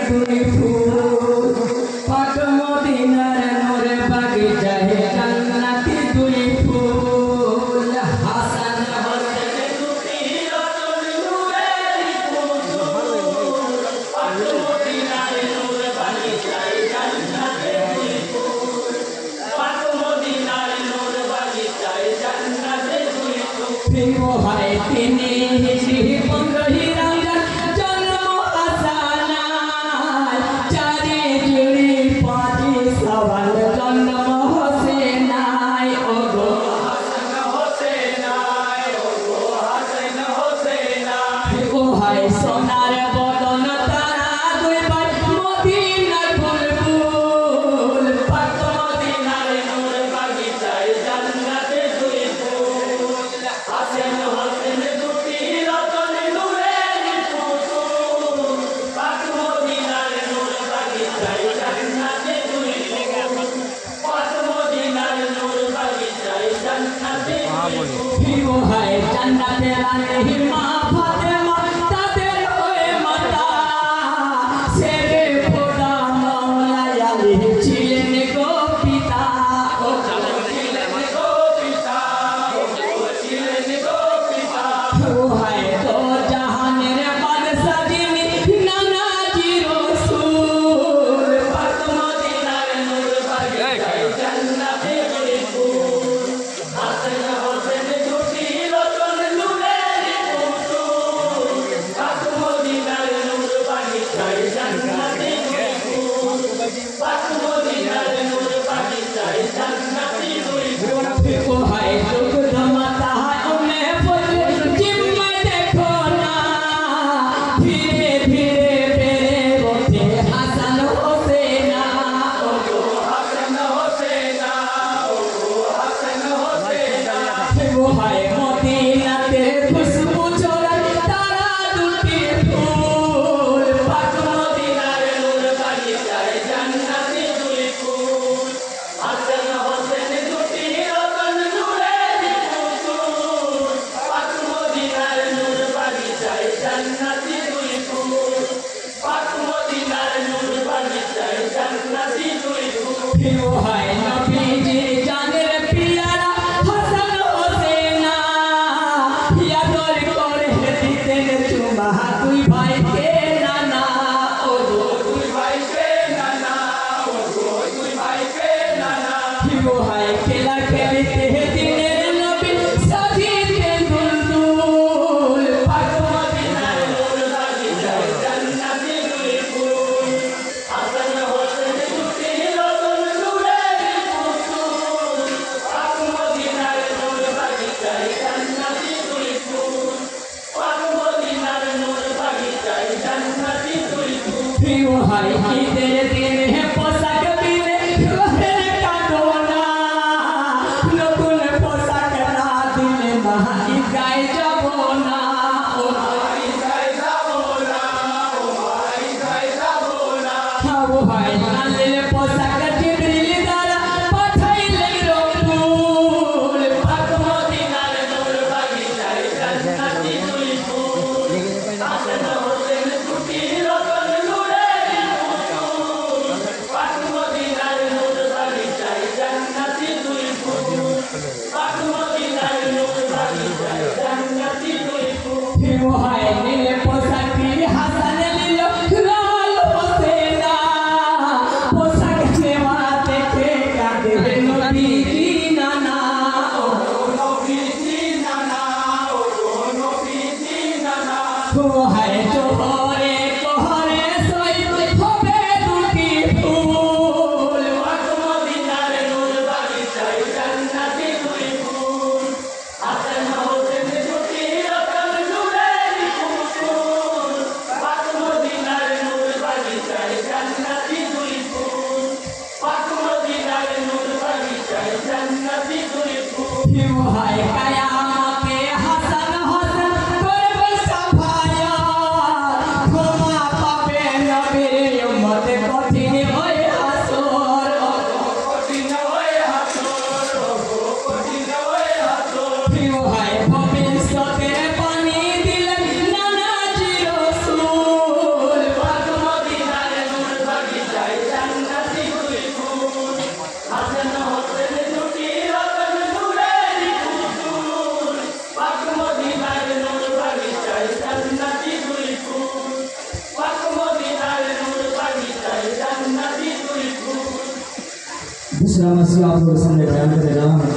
দুই ফুল পাক মদিনার নূর বাগিচায় জান্নাতি দুই ফুল হাসান হোসেন দুটি রতন নূরের ফুল পাক মদিনার নূর বাগিচায় জান্নাতি দুই ফুল পাক মদিনার নূর বাগিচায় জান্নাতি দুই ফুল প্রিয় হয় তিনি বন্ধু সোনার বদন তারা দুই ভাই মদিনার বুলবুল পাক মদিনার নূর বাগিচায় জান্নাতে দুই ফুল হাসান হোসেন দুটি রতন নূরের পুতুল পাক মদিনার নূর বাগিচায় জান্নাতে দুই ফুল পাক মদিনার নূর বাগিচায় জান্নাতে প্রিয় হয় জান্নাতে রানী মা ফাতেমা सिलसिला मसीह आप लोगों के सामने बयान करेगा।